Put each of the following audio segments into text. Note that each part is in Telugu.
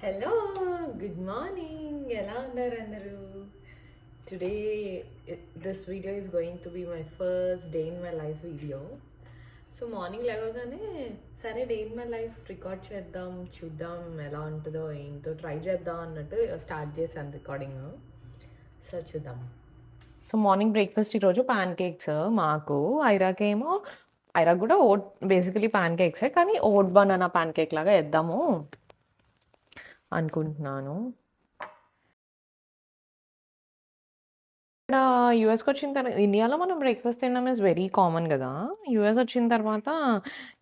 Hello, good morning. ఎలా ఉన్నారు అందరూ? Today this video is going to be my first day in my life video. So morning లేవగానే సరే day in my life record చేద్దాం, చూద్దాం ఎలా ఉంటుందో ఏంటో ట్రై చేద్దాం అన్నట్టు స్టార్ట్ చేశాను రికార్డింగ్. సో చూద్దాం. సో మార్నింగ్ బ్రేక్ఫాస్ట్ ఈరోజు ప్యాన్ కేక్స్ మాకు. ఐరాకేమో ఐరా కూడా ఓట్ బేసికలీ ప్యాన్ కేక్సే, కానీ ఓట్ బనానా ప్యాన్ కేక్ లాగా వేద్దాము అనుకుంటున్నాను. ఇక్కడ యూఎస్కి వచ్చిన తర్వాత ఇండియాలో మనం బ్రేక్ఫాస్ట్ తినడం ఇస్ వెరీ కామన్ కదా. యూఎస్ వచ్చిన తర్వాత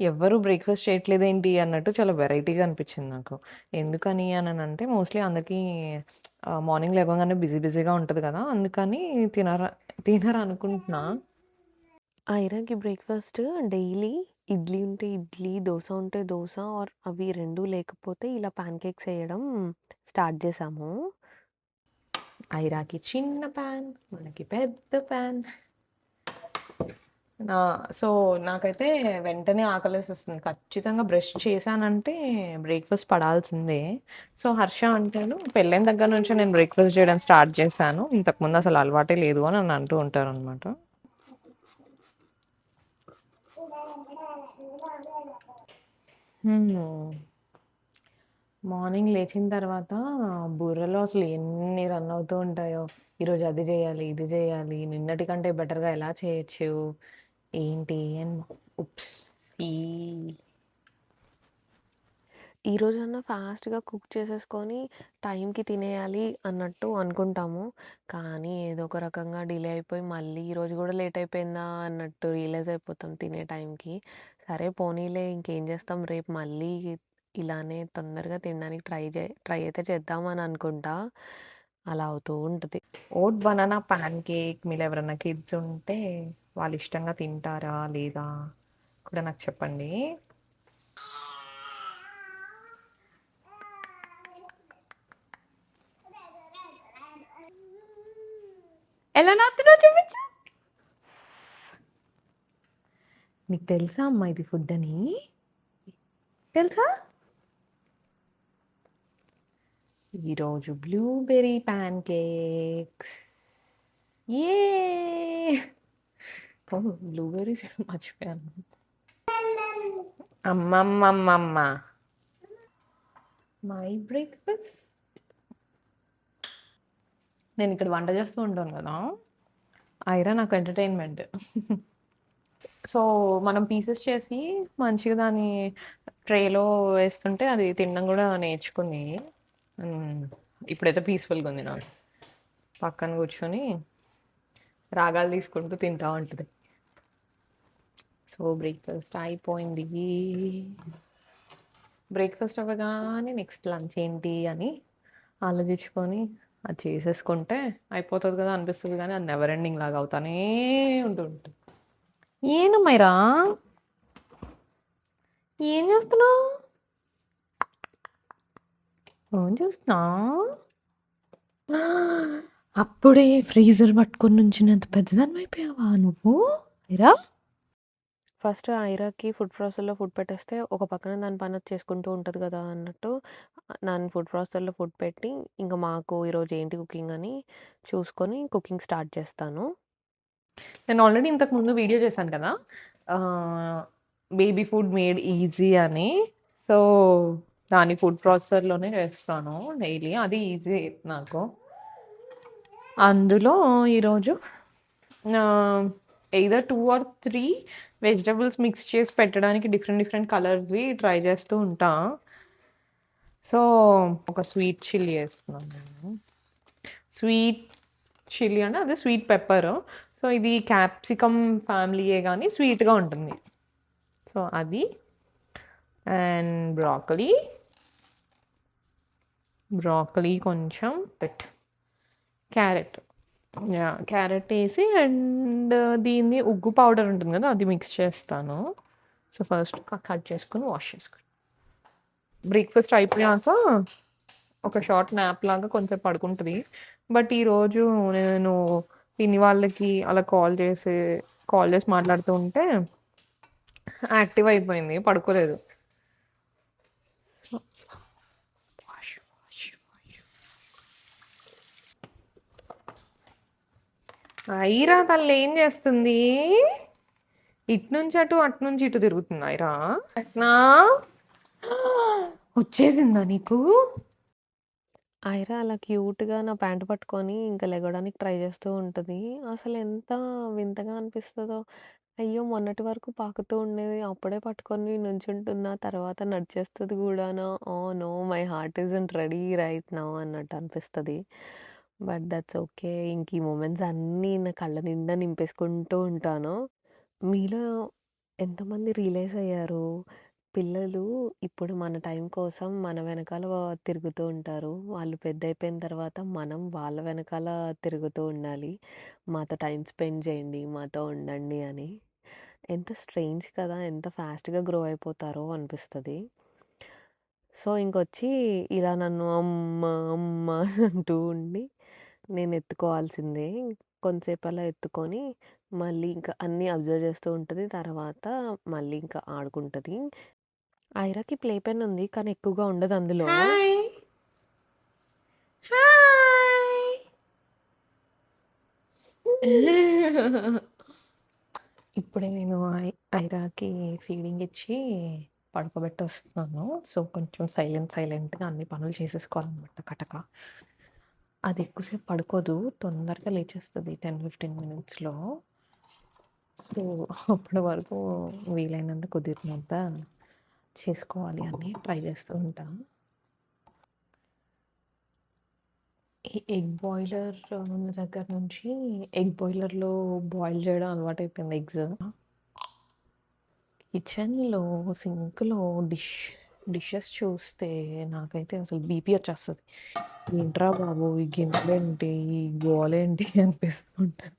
ఎవ్వరు బ్రేక్ఫాస్ట్ చేయట్లేదేంటి అన్నట్టు చాలా వెరైటీగా అనిపించింది నాకు. ఎందుకని అని అంటే మోస్ట్లీ అందరికీ మార్నింగ్ లేవగానే బిజీ బిజీగా ఉంటుంది కదా, అందుకని తినరు అనుకుంటున్నా. ఐరాకి బ్రేక్ఫాస్ట్ డైలీ ఇడ్లీ ఉంటే ఇడ్లీ, దోశ ఉంటే దోశ ఆర్ అవి రెండు లేకపోతే ఇలా ప్యాన్ కేక్స్ వేయడం స్టార్ట్ చేసాము. ఐరాకి చిన్న ప్యాన్, మనకి పెద్ద ప్యాన్. సో నాకైతే వెంటనే ఆకలేసేస్తుంది. ఖచ్చితంగా బ్రష్ చేశానంటే బ్రేక్ఫాస్ట్ పడాల్సిందే. సో హర్ష అంటాడు, పెళ్ళైన దగ్గర నుంచి నేను బ్రేక్ఫాస్ట్ చేయడం స్టార్ట్ చేశాను, ఇంతకుముందు అసలు అలవాటే లేదు అని నన్ను అంటూ ఉంటారు అనమాట. మార్నింగ్ లేచిన తర్వాత బుర్రలో అసలు ఎన్ని రన్ అవుతూ ఉంటాయో. ఈరోజు అది చేయాలి, ఇది చేయాలి, నిన్నటి కంటే బెటర్గా ఎలా చేయొచ్చు, ఏంటి అని. ఉప్స్. ఈ ఈ రోజన్నా ఫాస్ట్గా కుక్ చేసేసుకొని టైంకి తినేయాలి అన్నట్టు అనుకుంటాము. కానీ ఏదో ఒక రకంగా డిలే అయిపోయి మళ్ళీ ఈరోజు కూడా లేట్ అయిపోయిందా అన్నట్టు రియలైజ్ అయిపోతాం తినే టైంకి. సరే పోనీలే, ఇంకేం చేస్తాం, రేపు మళ్ళీ ఇలానే తొందరగా తినడానికి ట్రై అయితే చేద్దామని అనుకుంటా. అలా అవుతూ ఉంటుంది. ఓట్ బనానా ప్యాన్ కేక్ మీరు ఎవరైనా కిడ్స్ ఉంటే వాళ్ళు ఇష్టంగా తింటారా లేదా కూడా నాకు చెప్పండి. ఎలా నాత్తున్నా చూపించు. నీకు తెలుసా అమ్మా ఇది ఫుడ్ అని? తెలుసా? ఈరోజు బ్లూబెర్రీ ప్యాన్ కేక్స్. ఏ బ్లూబెర్రీస్ మర్చిపోయాను. అమ్మమ్మమ్మమ్మ మై బ్రేక్ఫాస్ట్. నేను ఇక్కడ వంట చేస్తూ ఉంటాను కదా, ఐరా నాకు ఎంటర్టైన్మెంట్. సో మనం పీసెస్ చేసి మంచిగా దాన్ని ట్రేలో వేస్తుంటే అది తినడం కూడా నేర్చుకుంది. ఇప్పుడైతే పీస్ఫుల్గా ఉంది. నాకు పక్కన కూర్చొని రాగాలు తీసుకుంటూ తింటా ఉంటుంది. సో బ్రేక్ఫాస్ట్ అయిపోయింది. బ్రేక్ఫాస్ట్ అవ్వగానే నెక్స్ట్ లంచ్ ఏంటి అని ఆలోచించుకొని అది చేసేసుకుంటే అయిపోతుంది కదా అనిపిస్తుంది, కానీ అది నెవర్ ఎండింగ్ లాగా అవుతానే ఉంటుంది. ఏనమ్మాయిరా, ఏం చేస్తున్నావు? ఏం చూస్తున్నా? అప్పుడే ఫ్రీజర్ పట్టుకొని నుంచినంత పెద్దదాన్ని అయిపోయావా నువ్వు? ఇరా ఫస్ట్ ఐరాకి ఫుడ్ ప్రాసెస్లో ఫుడ్ పెట్టేస్తే ఒక పక్కన దాని పని అది చేసుకుంటూ ఉంటుంది కదా అన్నట్టు దాని ఫుడ్ ప్రాసెస్లో ఫుడ్ పెట్టి ఇంకా మాకు ఈరోజు ఏంటి కుకింగ్ అని చూసుకొని కుకింగ్ స్టార్ట్ చేస్తాను. నేను ఆల్రెడీ ఇంతకు ముందు వీడియో చేశాను కదా, బేబీ ఫుడ్ మేడ్ ఈజీ అని. సో దాని ఫుడ్ ప్రాసెసర్లోనే చేస్తాను డైలీ, అది ఈజీ నాకు. అందులో ఈరోజు ఎయిదర్ 2 or 3 వెజిటబుల్స్ మిక్స్ చేసి పెట్టడానికి డిఫరెంట్ కలర్స్వి ట్రై చేస్తూ ఉంటా. సో ఒక స్వీట్ చిల్లీ వేస్తున్నాను నేను. స్వీట్ చిల్లీ అంటే అదే స్వీట్ పెప్పర్. సో ఇది క్యాప్సికమ్ ఫ్యామిలీయే కానీ స్వీట్గా ఉంటుంది. సో అది అండ్ బ్రాకలీ కొంచెం క్యారెట్ వేసి అండ్ దీన్ని ఉగ్గు పౌడర్ ఉంటుంది కదా అది మిక్స్ చేస్తాను. సో ఫస్ట్ కట్ చేసుకొని వాష్ చేసుకొని బ్రేక్ఫాస్ట్ అయిపోయాక ఒక షార్ట్ న్యాప్ లాగా కొంచెం పడుకుంటుంది. బట్ ఈరోజు నేను పిన్ని వాళ్ళకి అలా కాల్ చేసి మాట్లాడుతూ ఉంటే యాక్టివ్ అయిపోయింది, పడుకోలేదు. ఐరా తల్లి ఏం చేస్తుంది? ఇటు నుంచి అటు అటు నుంచి ఇటు తిరుగుతుంది ఐరా. నా వచ్చేసిందా నీకు? ఐరా అలా క్యూట్‌గా నా ప్యాంట్ పట్టుకొని ఇంకా లెగవడానికి ట్రై చేస్తూ ఉంటది. అసలెంత వింతగా అనిపిస్తదో. అయ్యో! మొన్నటి వరకు పాకుతూ ఉండేది. అప్పుడే పట్టుకొని నుంచుంటున్నా. తర్వాత నడిచేస్తది గూడానా. Oh! No my heart isn't ready right now అన్నట్టు అనిపిస్తది. But that's okay. ఇంక ఈ మొమెంట్స్ అన్నీ నా కళ్ళ నిండా నింపేసుకుంటూ ఉంటాను. మీలో ఎంతమంది రియలైజ్ అయ్యారు? పిల్లలు ఇప్పుడు మన టైం కోసం మన వెనకాల తిరుగుతూ ఉంటారు. వాళ్ళు పెద్దయిపోయిన తర్వాత మనం వాళ్ళ వెనకాల తిరుగుతూ ఉండాలి. మాతో టైమ్ స్పెండ్ చేయండి, మాతో ఉండండి అని. ఎంత స్ట్రేంజ్ కదా! ఎంత ఫాస్ట్‌గా గ్రో అయిపోతారో అనిపిస్తది. సో, ఇంకొచ్చి ఇలా నన్ను అమ్మ, అమ్మ అంటూ ఉండి నేను ఎత్తుకోవాల్సిందే. కొంతసేపు అలా ఎత్తుకొని మళ్ళీ ఇంకా అన్నీ అబ్జర్వ్ చేస్తూ ఉంటది. తర్వాత మళ్ళీ ఇంకా ఆడుకుంటది. ఐరాకి ప్లే పెన్ ఉంది. కానీ ఎక్కువగా ఉండదు అందులో. Hi hi. ఇప్పుడే నేను ఐరాకి ఫీడింగ్ ఇచ్చి పడుకోబెట్టొస్తున్నాను. సో, కొంచెం సైలెంట్‌గా అన్ని పనులు చేసేసుకోవాలనమాట కటక. అది ఎక్కువసేపు పడుకోదు. తొందరగా లేచేస్తది 10, 15 మినిట్స్‌లో. సో, అప్పటి వరకు వీలైనంత కుదిరినంత చేసుకోవాలి అని ట్రై చేస్తూ ఉంటా. ఈ ఎగ్ బాయిలర్ ఉన్న దగ్గర నుంచి ఎగ్ బాయిలర్‌లో బాయిల్ చేయడం అలవాటైపోయింది ఎగ్స్. కిచెన్‌లో సింక్‌లో డిషెస్ చూస్తే నాకైతే అసలు బీపీ వచ్చేస్తది. ఏంట్రా బాబు! ఈ గిన్నెలేంటి? ఈ గోలేంటి అనిపిస్తూ ఉంటది.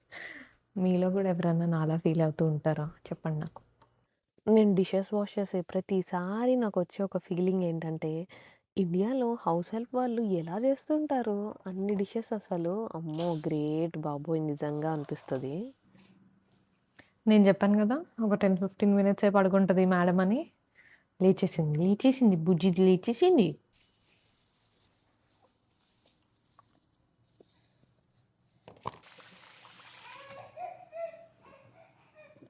మీలో కూడా ఎవరన్నా నాలా ఫీల్ అవుతూ ఉంటారా? చెప్పండి నాకు. నేను డిషెస్ వాష్ చేసే ప్రతిసారి నాకొచ్చే ఒక ఫీలింగ్ ఏంటంటే, ఇండియాలో హౌస్ హెల్ప్ వాళ్ళు ఎలా చేస్తుంటారు అన్ని డిషెస్ అసలు? అమ్మో! గ్రేట్ బాబోయ్! నిజంగా అనిపిస్తది. నేను చెప్పాను కదా! ఒక 10, 15 మినిట్సే పడుకుంటది మేడం అని. లేచేసింది. బుజ్జిది లేచేసింది.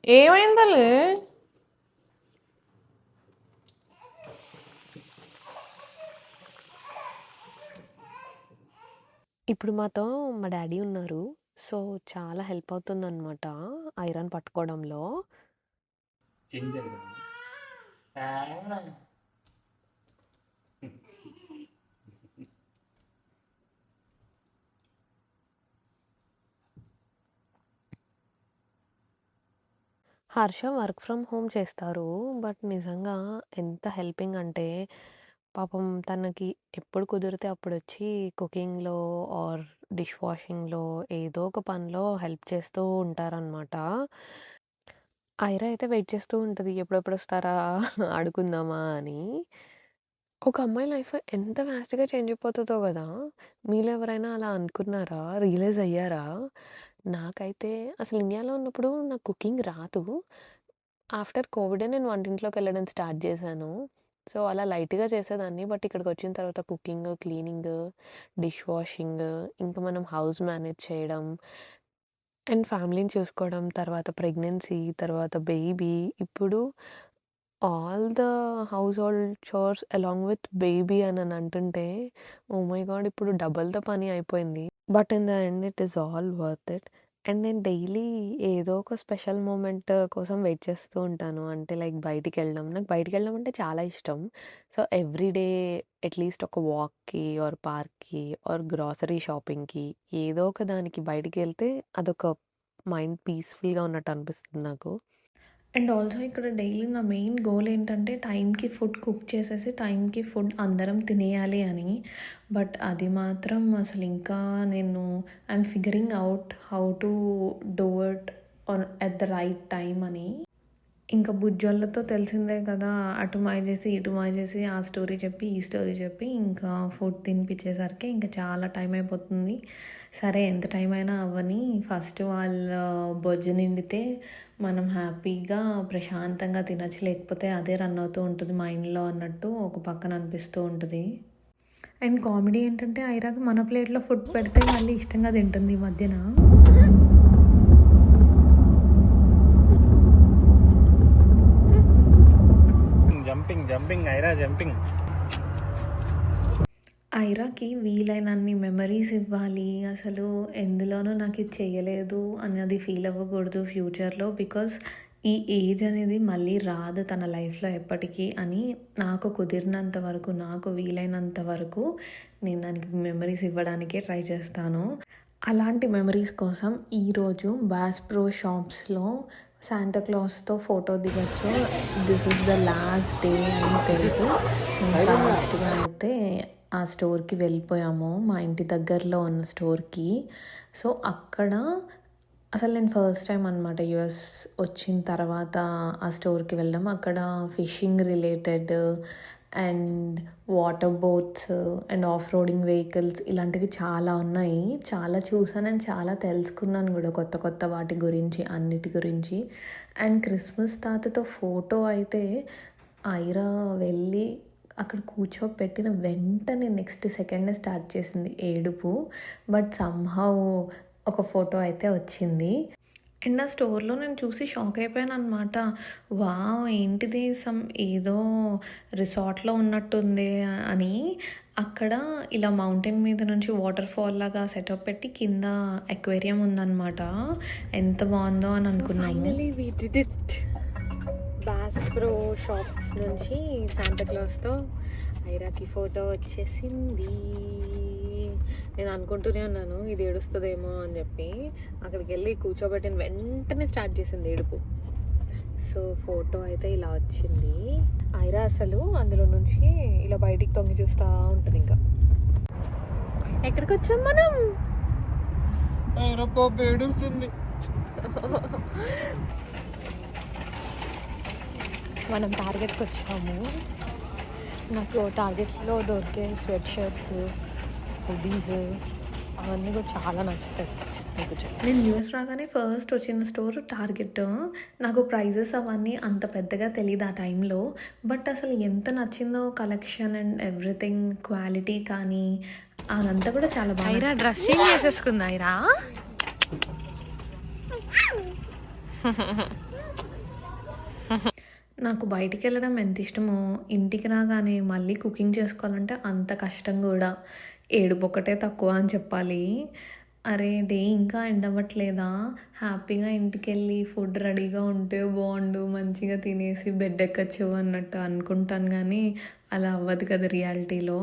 ఏమైంది తల్లి? ఇప్పుడు మాతో మా డ్యాడీ ఉన్నారు. సో, చాలా హెల్ప్ అవుతుందనమాట ఐరన్ పట్టుకోవడంలో. హర్ష వర్క్ ఫ్రమ్ హోమ్ చేస్తారు. బట్ నిజంగా ఎంత హెల్పింగ్ అంటే, పాపం తనకి ఎప్పుడు కుదిరితే అప్పుడొచ్చి కుకింగ్‌లో ఆర్ డిష్ వాషింగ్‌లో ఏదో ఒక పనిలో హెల్ప్ చేస్తూ ఉంటారనమాట. ఐరా అయితే వెయిట్ చేస్తూ ఉంటది. ఎప్పుడెప్పుడొస్తారా ఆడుకుందామా అని. ఒక అమ్మాయి లైఫ్ ఎంత ఫాస్ట్‌గా చేంజ్ అయిపోతదో గదా! మీలో ఎవరైనా అలా అనుకున్నారా? రియలైజ్ అయ్యారా? నాకైతే అసలు ఇండియాలో ఉన్నప్పుడు నాకు కుకింగ్ రాదు. ఆఫ్టర్ కోవిడే నేను వంటింట్లోకెళ్ళడం స్టార్ట్ చేశాను. సో, అలా లైట్‌గా చేసేదాన్ని. బట్ ఇక్కడికొచ్చిన తర్వాత కుకింగ్, క్లీనింగ్, డిష్ వాషింగ్, ఇంకా మనం హౌస్ మేనేజ్ చేయడం అండ్ ఫ్యామిలీని చూసుకోవడం, తర్వాత ప్రెగ్నెన్సీ, తర్వాత బేబీ, ఇప్పుడు all the house hold chores along with baby అని అంటుంటే, ఓహ్ మై గాడ్! ఇప్పుడు డబుల్ ద పని అయిపోయింది. But in the end it is all worth it. And నేను డైలీ ఏదో ఒక స్పెషల్ మూమెంట్ కోసం వెయిట్ చేస్తూ ఉంటాను. అంటే లైక్ బయటికెళ్ళడం. నాకు బయటికెళ్ళడం అంటే చాలా ఇష్టం. సో, ఎవ్రీడే అట్‌లీస్ట్ ఒక వాక్‌కి ఆర్ పార్క్‌కి ఆర్ గ్రోసరీ షాపింగ్‌కి ఏదో ఒక దానికి బయటికెళ్తే అదొక మైండ్ పీస్‌ఫుల్‌గా ఉన్నట్టు అనిపిస్తుంది నాకు. అండ్ ఆల్సో ఇక్కడ డైలీ నా మెయిన్ గోల్ ఏంటంటే టైంకి ఫుడ్ కుక్ చేసేసి టైంకి ఫుడ్ అందరం తినేయాలి అని. బట్ అది మాత్రం అసలు ఇంకా నేను I'm figuring out how to do it on at the right time అని. ఇంకా బుజ్జోళ్ళతో తెలిసిందే కదా, అటు మాయ చేసి ఇటు మాయ చేసి ఆ స్టోరీ చెప్పి ఈ స్టోరీ చెప్పి ఇంకా ఫుడ్ తినిపించేసరికి ఇంకా చాలా టైం అయిపోతుంది. సరే ఎంత టైం అయినా అవ్వని, ఫస్ట్ వాళ్ళ బొజ్జ నిండితే మనం హ్యాపీగా ప్రశాంతంగా తినచ్చు, లేకపోతే అదే రన్ అవుతూ ఉంటుంది మైండ్లో అన్నట్టు ఒక పక్కన అనిపిస్తూ ఉంటుంది. అండ్ కామెడీ ఏంటంటే ఐరాకి మన ప్లేట్లో ఫుడ్ పెడితే మళ్ళీ ఇష్టంగా తింటుంది ఈ మధ్యన. జంపింగ్. ఐరాకి వీలైనన్ని మెమరీస్ ఇవ్వాలి. అసలు ఎందులోనూ నాకు ఇది చేయలేదు అన్నది ఫీల్ అవ్వకూడదు ఫ్యూచర్లో. బికాస్ ఈ ఏజ్ అనేది మళ్ళీ రాదు తన లైఫ్లో ఎప్పటికీ అని నాకు కుదిరినంత వరకు, నాకు వీలైనంత వరకు నేను దానికి మెమరీస్ ఇవ్వడానికే ట్రై చేస్తాను. అలాంటి మెమరీస్ కోసం ఈరోజు బాస్ ప్రో షాప్స్లో శాంటాక్లాస్తో ఫోటో దిగచ్చు. This is the last day అని తెలుసు. లాస్ట్గా అయితే ఆ స్టోర్కి వెళ్ళిపోయాము, మా ఇంటి దగ్గరలో ఉన్న స్టోర్కి. సో అక్కడ అసలు నేను ఫస్ట్ టైం అనమాట యుఎస్ వచ్చిన తర్వాత ఆ స్టోర్కి వెళ్ళాం. అక్కడ fishing related and water boats and off roading vehicles ఇలాంటివి చాలా ఉన్నాయి. చాలా చూసాను అండ్ చాలా తెలుసుకున్నాను కూడా కొత్త కొత్త వాటి గురించి, అన్నిటి గురించి. అండ్ క్రిస్మస్ తాతతో ఫోటో అయితే ఐరా వెళ్ళి అక్కడ కూర్చోపెట్టిన వెంటనే నెక్స్ట్ సెకండే స్టార్ట్ చేసింది ఏడుపు. బట్ సమ్హౌ ఒక ఫోటో అయితే వచ్చింది. అండ్ ఆ స్టోర్లో నేను చూసి షాక్ అయిపోయాను అనమాట. వావ్, ఏంటిది, ఏదో రిసార్ట్లో ఉన్నట్టుంది అని. అక్కడ ఇలా మౌంటైన్ మీద నుంచి వాటర్ ఫాల్ లాగా సెటప్ పెట్టి కింద అక్వేరియం ఉందన్నమాట. ఎంత బాగుందో అని అనుకున్నాము. బాస్ ప్రో షాప్స్ నుంచి శాంటాక్లాస్తో ఐరాకి ఫోటో వచ్చేసింది. నేను అనుకుంటూనే ఉన్నాను ఇది ఏడుస్తుందేమో అని చెప్పి. అక్కడికి వెళ్ళి కూర్చోబెట్టిన వెంటనే స్టార్ట్ చేసింది ఏడుపు. సో ఫోటో అయితే ఇలా వచ్చింది. ఐరా అసలు అందులో నుంచి ఇలా బయటికి తొంగి చూస్తూ ఉంటుంది. ఇంకా ఎక్కడికి వచ్చాం మనం? ఏడుస్తుంది. మనం టార్గెట్కి వచ్చాము. నాకు టార్గెట్లో దొరికే స్వెట్ షర్ట్స్, హుడీస్ అవన్నీ కూడా చాలా నచ్చుతాయి. నేను యూఎస్ రాగానే ఫస్ట్ వచ్చిన స్టోర్ టార్గెట్. నాకు ప్రైజెస్ అవన్నీ అంత పెద్దగా తెలియదు ఆ టైంలో. బట్ అసలు ఎంత నచ్చిందో కలెక్షన్ అండ్ ఎవ్రీథింగ్, క్వాలిటీ కానీ అదంతా కూడా చాలా బాగా. Aira dress change చేసేసుకుంది. ఐరా నాకు బయటికి వెళ్ళడం ఎంత ఇష్టమో, ఇంటికి రాగానే మళ్ళీ కుకింగ్ చేసుకోవాలంటే అంత కష్టం కూడా. ఏడుపు ఒకటే తక్కువ అని చెప్పాలి. అరే డే ఇంకా ఎండ్ అవ్వట్లేదా, హ్యాపీగా ఇంటికి వెళ్ళి ఫుడ్ రెడీగా ఉంటే బాగుండు, మంచిగా తినేసి బెడ్ ఎక్కచ్చు అన్నట్టు అనుకుంటాను. కానీ అలా అవ్వదు కదా రియాలిటీలో.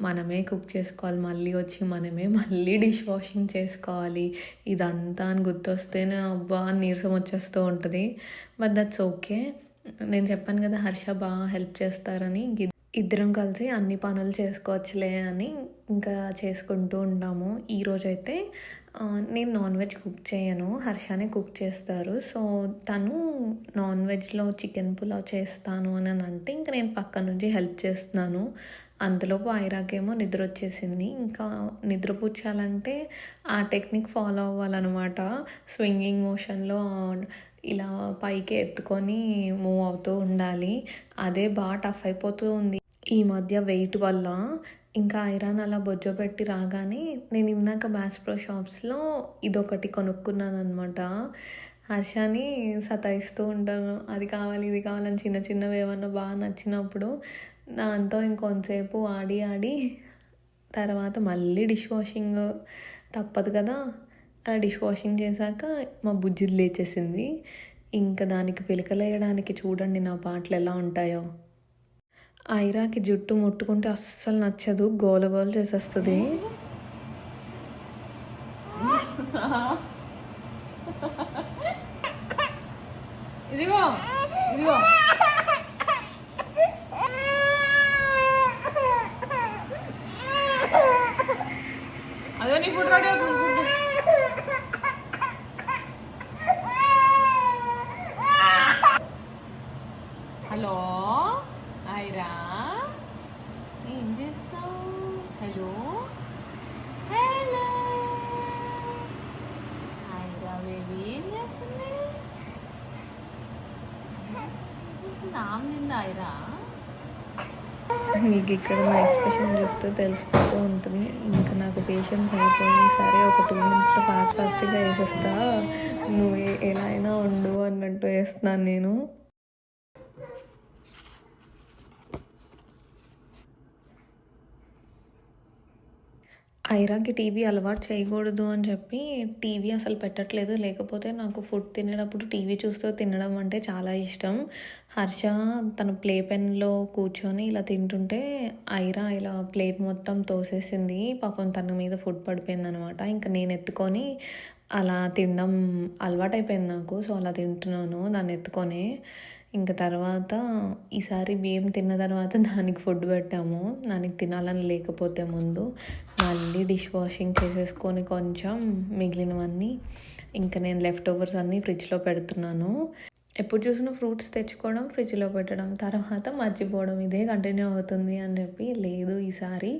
మనమే కుక్ చేసుకోవాలి, మళ్ళీ వచ్చి మనమే మళ్ళీ డిష్ వాషింగ్ చేసుకోవాలి. ఇదంతా అని గుర్తొస్తేనే అబ్బా నీరసం వచ్చేస్తూ ఉంటుంది. But that's okay. నేను చెప్పాను కదా హర్ష బాగా హెల్ప్ చేస్తారని. ఇద్దరం కలిసి అన్ని పనులు చేసుకోవచ్చులే అని ఇంకా చేసుకుంటూ ఉంటాము. ఈరోజైతే నేను నాన్ వెజ్ కుక్ చేయను, హర్షనే కుక్ చేస్తారు. సో తను నాన్ వెజ్లో చికెన్ పులావ్ చేస్తాను అని అంటే ఇంకా నేను పక్క నుంచి హెల్ప్ చేస్తున్నాను. అంతలోపు ఐరాకేమో నిద్ర వచ్చేసింది. ఇంకా నిద్రపుచ్చాలంటే ఆ టెక్నిక్ ఫాలో అవ్వాలన్నమాట. స్వింగింగ్ మోషన్లో ఇలా పైకి ఎత్తుకొని మూవ్ అవుతూ ఉండాలి. అదే బాగా టఫ్ అయిపోతూ ఉంది ఈ మధ్య వెయిట్ వల్ల. ఇంకా ఐరాన్ అలా బొజ్జోపెట్టి రాగానే నేను ఇందాక బాస్ ప్రో షాప్స్లో ఇదొకటి కొనుక్కున్నాను అనమాట. హర్షని సతాయిస్తూ ఉంటాను, అది కావాలి ఇది కావాలని. చిన్న చిన్నవి ఏమన్నా బాగా నచ్చినప్పుడు దాంతో ఇంకొంతసేపు ఆడి తర్వాత మళ్ళీ డిష్ వాషింగ్ తప్పదు కదా. అలా డిష్ వాషింగ్ చేశాక మా బుజ్జిది లేచేసింది. ఇంకా దానికి పిలకలేయడానికి చూడండి నా పాటలు ఎలా ఉంటాయో. ఐరాకి జుట్టు ముట్టుకుంటే అస్సలు నచ్చదు, గోల గోల చేసేస్తుంది. ఇదిగో ఇదిగో అదే నీ ఫుడ్ రెడీ అవుతుంది. హలో ఐరా, ఏం చేస్తావు? హలో హలో ఐరా బేబీ, ఏం చేస్తుంది? నామ్ నిందా ఐరా? మీకు ఇక్కడ నా ఎక్స్ప్రెషన్ చూస్తే తెలిసిపోతూ ఉంటుంది. ఇంకా నాకు పేషెన్స్ అయిపోయి సరే ఒక 2 minutesలో ఫాస్ట్గా వేసేస్తా, నువ్వు ఎలా అయినా ఉండు అన్నట్టు వేస్తున్నాను నేను. ఐరాకి టీవీ అలవాటు చేయకూడదు అని చెప్పి టీవీ అసలు పెట్టట్లేదు. లేకపోతే నాకు ఫుడ్ తినేటప్పుడు టీవీ చూస్తూ తినడం అంటే చాలా ఇష్టం. హర్ష తన ప్లే పెన్‌లో కూర్చొని ఇలా తింటుంటే ఐరా ఇలా ప్లేట్ మొత్తం తోసేసింది. పాపం తన మీద ఫుడ్ పడిపోయిందనమాట. ఇంక నేను ఎత్తుకొని అలా తినడం అలవాటైపోయింది నాకు. సో, అలా తింటున్నాను దాన్ని ఎత్తుకొనే. ఇంక తర్వాత ఈసారి బియ్యం తిన్న తర్వాత దానికి ఫుడ్ పెట్టాము. దానికి తినాలని లేకపోతే ముందు. మళ్ళీ డిష్ వాషింగ్ చేసేసుకొని కొంచెం మిగిలినవన్నీ ఇంక నేను లెఫ్ట్ ఓవర్స్ అన్నీ ఫ్రిడ్జ్‌లో పెడుతున్నాను. ఎప్పుడు చూసినా ఫ్రూట్స్ తెచ్చుకోవడం, ఫ్రిడ్జ్‌లో పెట్టడం, తర్వాత మర్చిపోవడం ఇదే కంటిన్యూ అవుతుంది అని చెప్పి, లేదు ఈసారి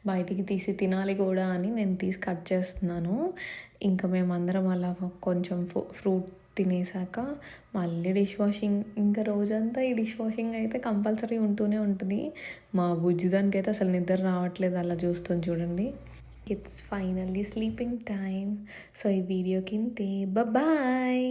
బయటికి తీసి తినాలి కూడా అని నేను తీసి కట్ చేస్తున్నాను. ఇంకా మేమందరం అలా కొంచెం ఫ్రూట్ తినేసాక మళ్ళీ డిష్ వాషింగ్. ఇంకా రోజంతా ఈ డిష్ వాషింగ్ అయితే కంపల్సరీ ఉంటూనే ఉంటుంది. మా బుజ్జిదానికి అయితే అసలు నిద్ర రావట్లేదు అలా చూస్తుంది చూడండి. It's finally sleeping time. So ఈ వీడియోకి ఇంతే. బాయ్.